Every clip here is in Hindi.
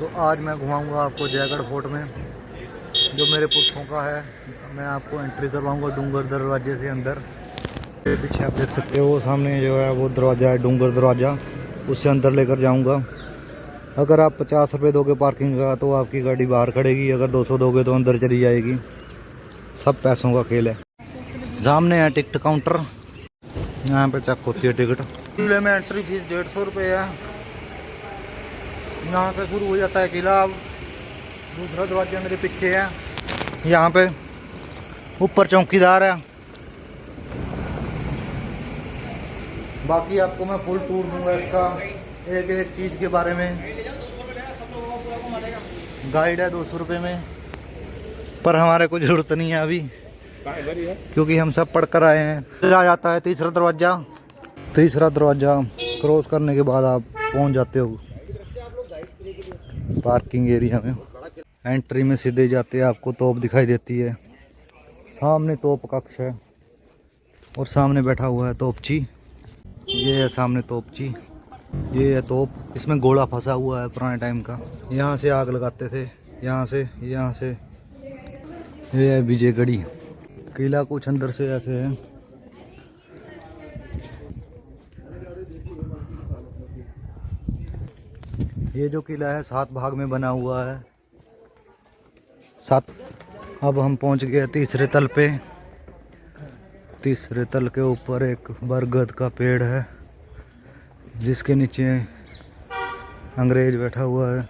तो आज मैं घुमाऊंगा आपको जयगढ़ फोर्ट में, जो मेरे पुरखों का है। मैं आपको एंट्री करवाऊंगा डूंगर दरवाजे से अंदर। पीछे आप देख सकते हो वो सामने जो है वो दरवाज़ा है, डूंगर दरवाज़ा, उससे अंदर लेकर जाऊंगा। अगर आप 50 रुपये दोगे पार्किंग का तो आपकी गाड़ी बाहर खड़ेगी, अगर 200 दोगे तो अंदर चली जाएगी। सब पैसों का खेल है। सामने है टिकट काउंटर, यहाँ पे चेक होती है टिकट। किले में एंट्री फीस 150 रुपये है। यहाँ से शुरू हो जाता है किला। दूसरा दरवाजा मेरे पीछे है, यहाँ पे ऊपर चौकीदार है। बाकी आपको मैं फुल टूर दूंगा इसका, एक एक चीज़ के बारे में। गाइड है 200 रुपये में, पर हमारे को ज़रूरत नहीं है अभी, क्योंकि हम सब पढ़ कर आए हैं। आ जाता है तीसरा दरवाज़ा। तीसरा दरवाज़ा क्रॉस करने के बाद आप पहुंच जाते हो पार्किंग एरिया में। एंट्री में सीधे जाते हैं आपको तोप दिखाई देती है। सामने तोप कक्ष है और सामने बैठा हुआ है तोपची। ये है सामने तोपची, ये है तोप। इसमें गोला फंसा हुआ है पुराने टाइम का, यहाँ से आग लगाते थे। यहाँ से ये है विजयगढ़ी। किला कुछ अंदर से ऐसे है। ये जो किला है 7 भाग में बना हुआ है, 7। अब हम पहुंच गए तीसरे तल पे। तीसरे तल के ऊपर एक बरगद का पेड़ है, जिसके नीचे अंग्रेज बैठा हुआ है।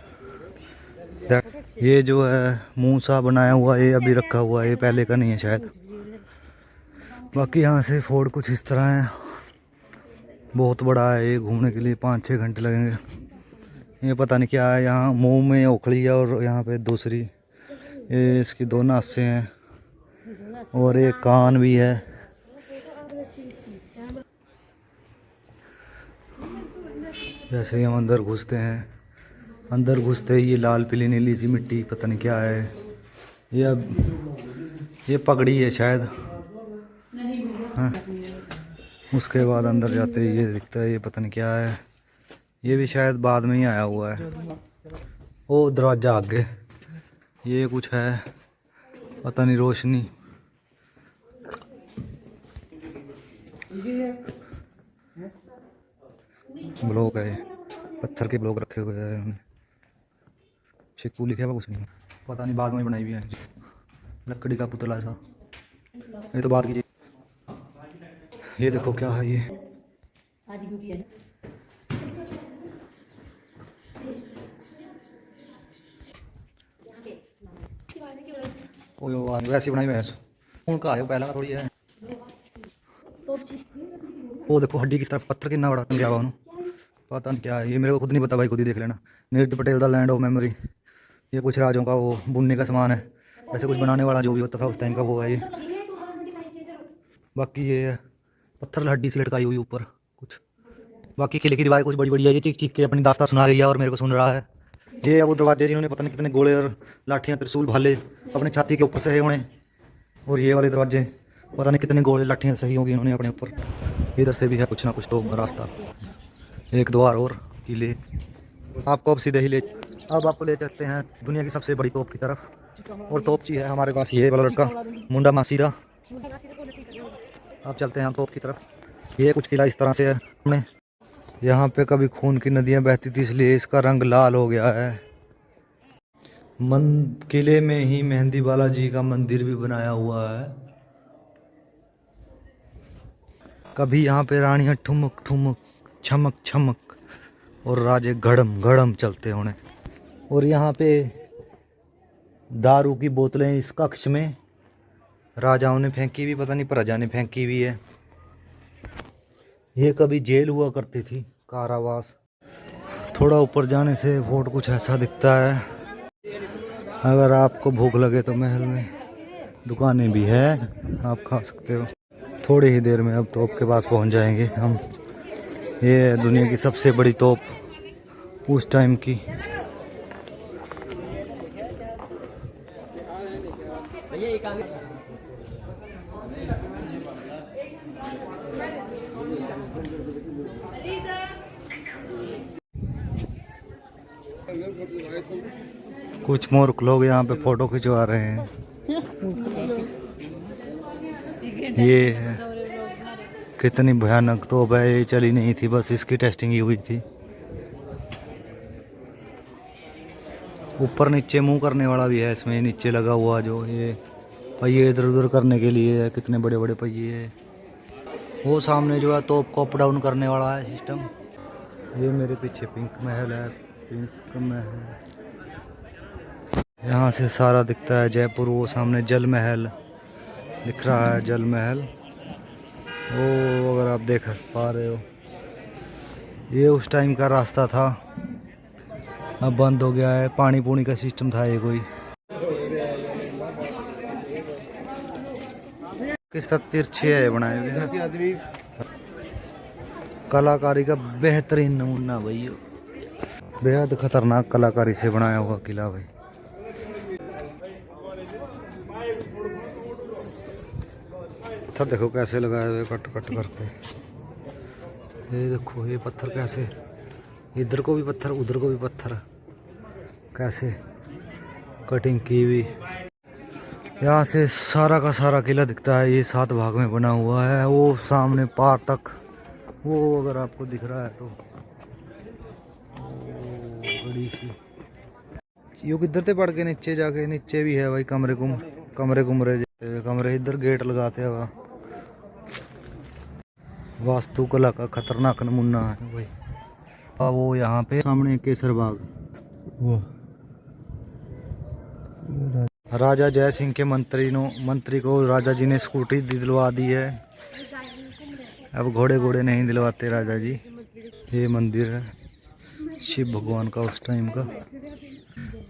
ये जो है मुंह सा बनाया हुआ है, ये अभी रखा हुआ है, ये पहले का नहीं है शायद। बाकी यहाँ से फोर्ट कुछ इस तरह है। बहुत बड़ा है ये, घूमने के लिए 5-6 घंटे लगेंगे। ये पता नहीं क्या है, यहाँ मुंह में ओखली है और यहाँ पे दूसरी, ये इसकी 2 नासें हैं और एक कान भी है। जैसे ही हम अंदर घुसते हैं, अंदर घुसते ही ये लाल पीली नीली सी मिट्टी, पता नहीं क्या है ये। अब ये पगड़ी है शायद, हाँ। उसके बाद अंदर जाते ही ये दिखता है, ये पता नहीं क्या है। ये भी शायद बाद में ही आया हुआ है। वो दरवाज़ा आगे, ये कुछ है पता नहीं, रोशनी। ब्लॉक है, पत्थर के ब्लॉक रखे हुए हैं। शिकू लिखे हुआ कुछ नहीं, पता नहीं, बाद में बनाई हुई है। लकड़ी का पुतला ऐसा, ये तो बात कीजिए। ये देखो क्या है ये, वैसी बनाई हुई है। उनका है पहला थोड़ी है। वो देखो हड्डी किस तरफ, पत्थर कितना बड़ा गया हुआ, पता नहीं क्या है ये, मेरे को खुद नहीं पता भाई, खुद ही देख लेना। नीरज पटेल दा लैंड ऑफ मेमोरी। ये कुछ राजों का वो बुनने का सामान है, ऐसे कुछ बनाने वाला जो भी होता था उस टाइम का वो है ये। बाकी ये पत्थर हड्डी से लटकाई हुई ऊपर कुछ। बाकी किले की दीवार कुछ बड़ी बड़ी है, ये चीख चीख के अपनी दास्तां सुना रही है और मेरे को सुन रहा है। ये वो दरवाजे जिन्होंने पता नहीं कितने गोले और लाठियाँ त्रिशूल भाले अपने छाती के ऊपर सहे होने, और ये वाले दरवाजे पता नहीं कितने गोले लाठियाँ सही होंगी इन्होंने अपने ऊपर। इधर से भी है कुछ ना कुछ तो रास्ता, एक द्वार और किले। आपको अब सीधे ही अब आपको ले चलते हैं दुनिया की सबसे बड़ी तोप की तरफ। और तोपची है हमारे पास ये वाला लड़का, मुंडा मासीदा। अब चलते हैं हम तोप की तरफ। ये कुछ किला इस तरह से है। हमने यहाँ पे कभी खून की नदियाँ बहती थी, इसलिए इसका रंग लाल हो गया है। किले में ही मेहंदी बालाजी का मंदिर भी बनाया हुआ है। कभी यहाँ पे रानियाँ ठुमक ठुमक छमक छमक और राजे घड़म घड़म चलते होने। और यहाँ पे दारू की बोतलें इस कक्ष में राजाओं ने फेंकी हुई, पता नहीं प्रजा ने फेंकी हुई है। ये कभी जेल हुआ करती थी, कारावास। थोड़ा ऊपर जाने से फोर्ट कुछ ऐसा दिखता है। अगर आपको भूख लगे तो महल में दुकानें भी है, आप खा सकते हो। थोड़ी ही देर में अब तोप के पास पहुंच जाएंगे हम। ये है दुनिया की सबसे बड़ी तोप उस टाइम की। कुछ मूर्ख लोग यहाँ पे फोटो खिंचवा रहे हैं। ये है, कितनी भयानक तोप है, ये चली नहीं थी, बस इसकी टेस्टिंग ही हुई थी। ऊपर नीचे मुंह करने वाला भी है इसमें, नीचे लगा हुआ जो ये पहिए इधर उधर करने के लिए है। कितने बड़े बड़े पहिए है। वो सामने जो है तोप को अप डाउन करने वाला है सिस्टम। ये मेरे पीछे पिंक महल है, पिंक महल। यहाँ से सारा दिखता है जयपुर। वो सामने जल महल दिख रहा है, जल महल वो अगर आप देख पा रहे हो, ये उस टाइम का रास्ता था, अब बंद हो गया है। पानी पूनी का सिस्टम था ये कोई। किस तरह तिरछे है बनाए हुए, कलाकारी का बेहतरीन नमूना भाई। बेहद खतरनाक कलाकारी से बनाया हुआ किला भाई। पत्थर देखो कैसे लगाए हुए कट कट करके। ये देखो ये पत्थर कैसे, इधर को भी पत्थर उधर को भी पत्थर, कैसे कटिंग की हुई। यहाँ से सारा का सारा किला दिखता है। ये 7 भाग में बना हुआ है। वो सामने पार तक, वो अगर आपको दिख रहा है तो बड़ी सी यो किधर से पड़ के नीचे जाके, नीचे भी है भाई कमरे कमरे इधर गेट लगाते हैं। वहाँ वास्तुकला का खतरनाक नमूना है भाई। वो यहाँ पे सामने केसर बाग, वो राजा जय सिंह के मंत्री को राजा जी ने स्कूटी दिलवा दी है। अब घोड़े नहीं दिलवाते राजा जी। ये मंदिर है शिव भगवान का, उस टाइम का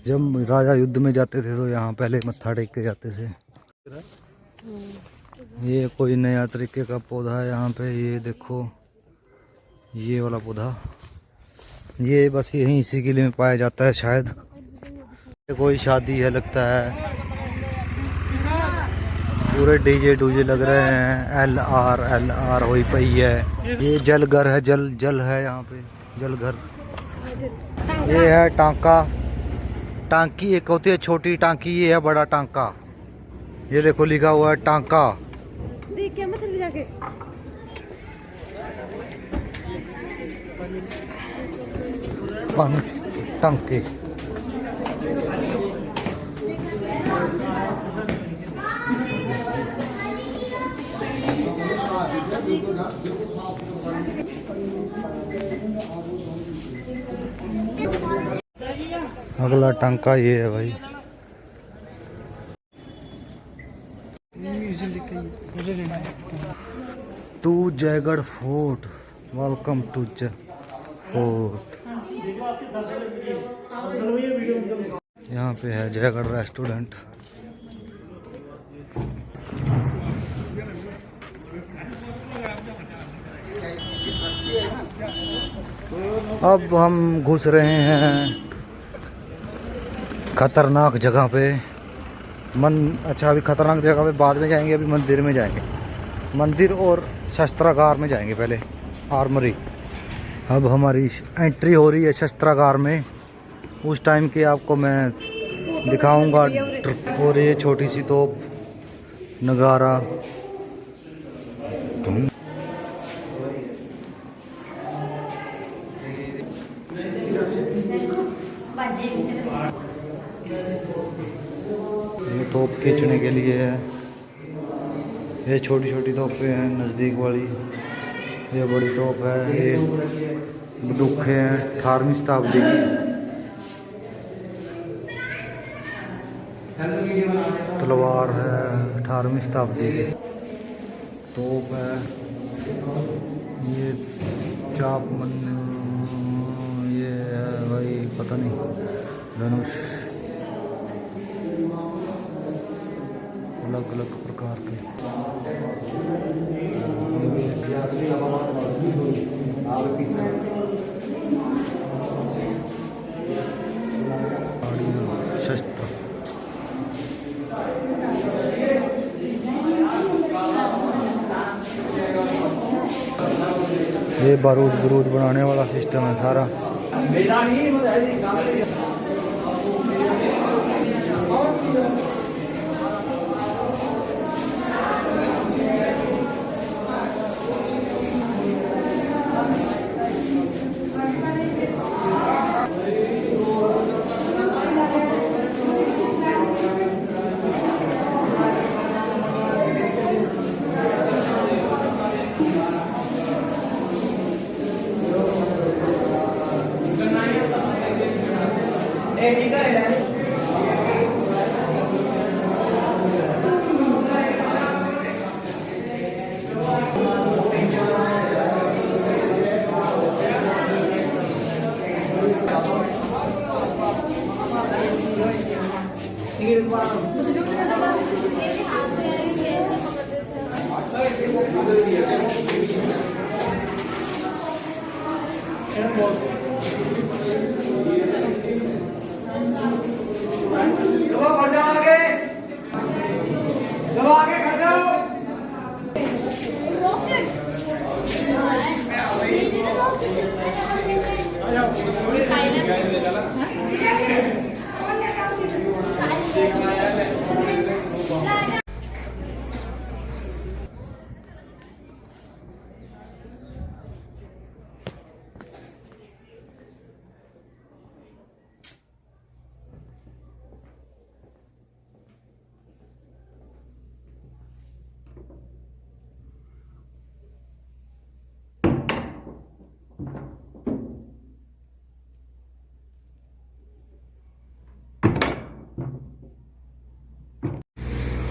जब राजा युद्ध में जाते थे तो यहाँ पहले मत्था टेक के जाते थे। ये कोई नया तरीके का पौधा है यहाँ पे। ये देखो ये वाला पौधा, ये बस यहीं इसी किले में पाया जाता है शायद। कोई शादी है लगता है। पूरे डीजे डूजे लग रहे हैं। एल आर हुई पई है। ये जलघर है, जल है यहाँ पे, जलघर। ये है टांकी एक होती है छोटी टांकी, ये है बड़ा टांका। ये देखो लिखा हुआ है टांका। पानी टांके। अगला टांका ये है भाई। To Jaigarh fort, welcome to fort. यहाँ पे है जयगढ़ रेस्टोरेंट। अब हम घुस रहे हैं खतरनाक जगह पे। अच्छा अभी खतरनाक जगह पे बाद में जाएंगे, अभी मंदिर में जाएंगे। मंदिर और शस्त्रागार में जाएंगे पहले, आर्मरी। अब हमारी एंट्री हो रही है शस्त्रागार में। उस टाइम के आपको मैं दिखाऊंगा। और ये छोटी सी तोप, नगारा। ये तोप खींचने के लिए है। ये छोटी छोटी तोपें हैं नज़दीक वाली। ये बड़ी तोप है। ये बंदूकें हैं 18वीं शताब्दी की। तलवार है 18वीं शताब्दी की। तोप है। ये चाप ये है भाई, पता नहीं, धनुष। अलग अलग प्रकार के। शस्त्र। ये बारूद बनाने वाला सिस्टम है सारा।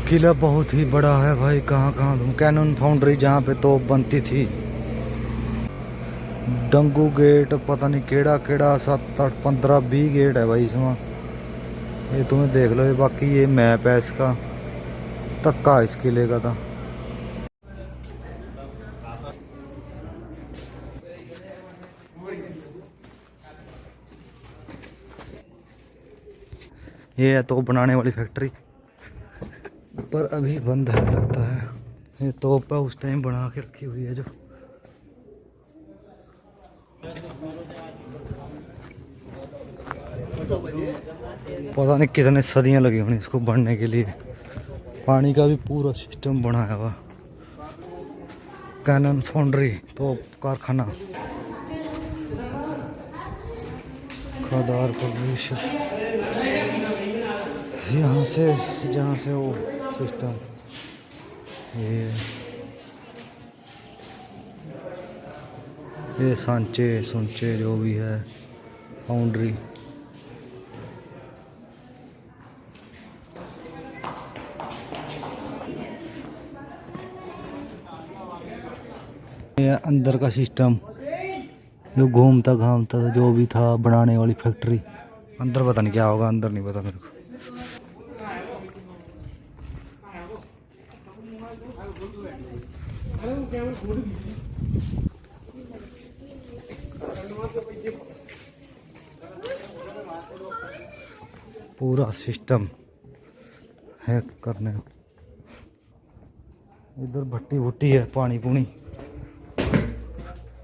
किला बहुत ही बड़ा है भाई। कहाँ कहाँ तुम कैनन फाउंड्री जहाँ पे तोप बनती थी, डंगू गेट, पता नहीं केड़ा केड़ा 7 8 15 20 गेट है भाई इसमें। ये तुम्हें देख लो। ये बाकी ये मैप है इसका, तक्का इस किले का था। ये है तोप बनाने वाली फैक्ट्री, पर अभी बंद है लगता है। ये तोप है उस टाइम बना के रखी हुई है जो। पता नहीं कितने सदियां लगी होनी इसको बनने के लिए। पानी का भी पूरा सिस्टम बनाया हुआ। कैनन फाउंड्री तोप कारखाना, खादार परिषद, यहाँ से जहाँ से वो सिस्टम। ये सांचे सुंचे जो भी है फाउंड्री। ये अंदर का सिस्टम जो घूमता घामता था, जो भी था बनाने वाली फैक्ट्री। अंदर पता नहीं क्या होगा, अंदर नहीं पता मेरे को। पूरा सिस्टम है करने। इधर भट्टी भुट्टी है, पानी पुनी।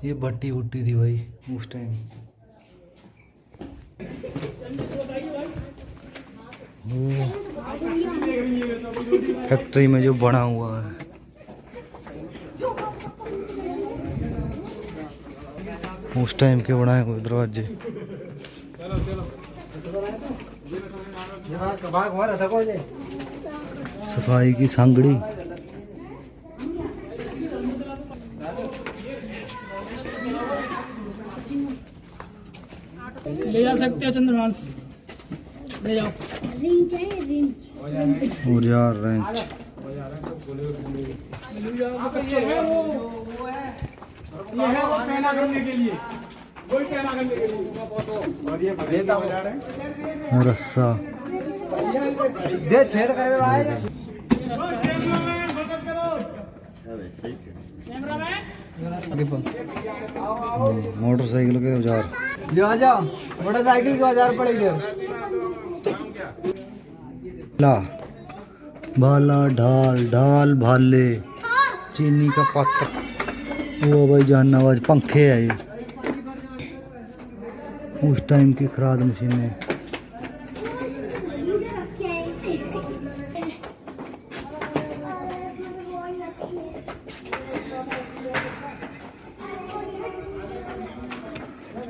ये भट्टी भुट्टी थी भाई उस टाइम। फैक्ट्री में जो बना हुआ है, उस टाइम के बनाए हुए दरवाजे। सफाई की सांगड़ी। ले जा सकते हो चंद्रमाल, ले जाओ। और यार रेंच। ये है वो पहना करने के लिए, कोई पहना करने के लिए। और ये रस्सा दे छेद करे भाई। मोटरसाइकिल के औजार ले आ जाओ। मोटरसाइकिल के औजार पड़ेंगे। ला भाला, ढाल, ढाल भाले, चीनी का पात्र, वो भाई जहानाबाद पंखे है ये। उस टाइम की खराद मशीनें।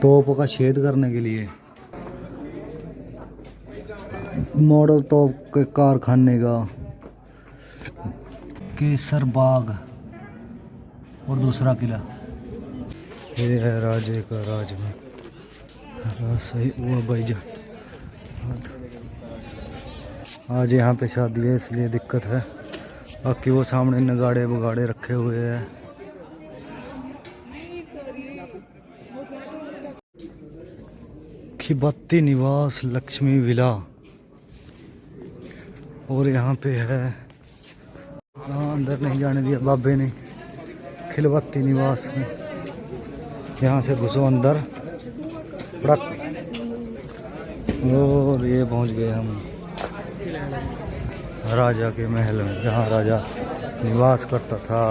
तोप का छेद करने के लिए। मॉडल तोप के कारखाने का। केसर बाग और दूसरा किला। ये है राजे का राजमहल। सही हुआ भाईजान। आज यहाँ पे शादी है इसलिए दिक्कत है, बाकी वो सामने नगाड़े बगाड़े रखे हुए हैं। खिबत्ती निवास लक्ष्मी विला, और यहाँ पे है, हाँ अंदर नहीं जाने दिया बाबे ने, खिलबत्ती निवास में। यहाँ से घुसो अंदर बड़ा, और ये पहुँच गए हम राजा के महल में, जहाँ राजा निवास करता था।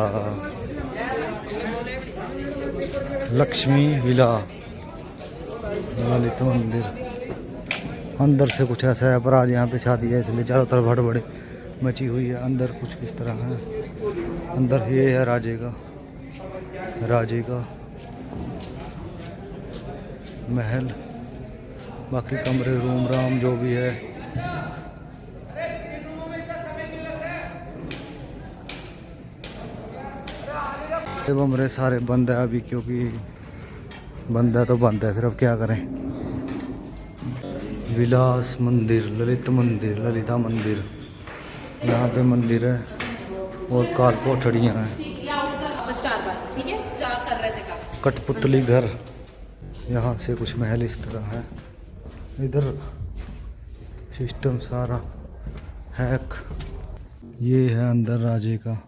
लक्ष्मी विला ललित मंदिर। अंदर से कुछ ऐसा है, पर आज यहाँ पे शादी है इसलिए चारों तरफ हड़बड़ी मची हुई है। अंदर कुछ किस तरह है, अंदर ये है राजे का महल, बाकी कमरे रूम राम जो भी है। कमरे सारे बंद है अभी, क्योंकि बंद है तो बंद है, फिर अब क्या करें। विलास मंदिर, ललित मंदिर, ललिता मंदिर, यहाँ पे मंदिर है और कार कोठड़ियाँ हैं। कठपुतली घर, यहाँ से कुछ महल इस तरह है। इधर सिस्टम सारा हैक। ये है अंदर राजे का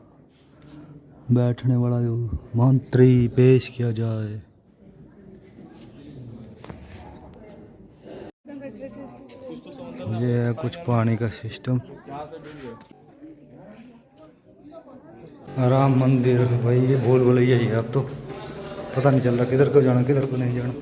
बैठने वाला, जो मंत्री पेश किया जाए। ये है कुछ पानी का सिस्टम। राम मंदिर, भाई ये बोल बोले यही है, अब तो पता नहीं चल रहा किधर को जाना किधर को नहीं जाना।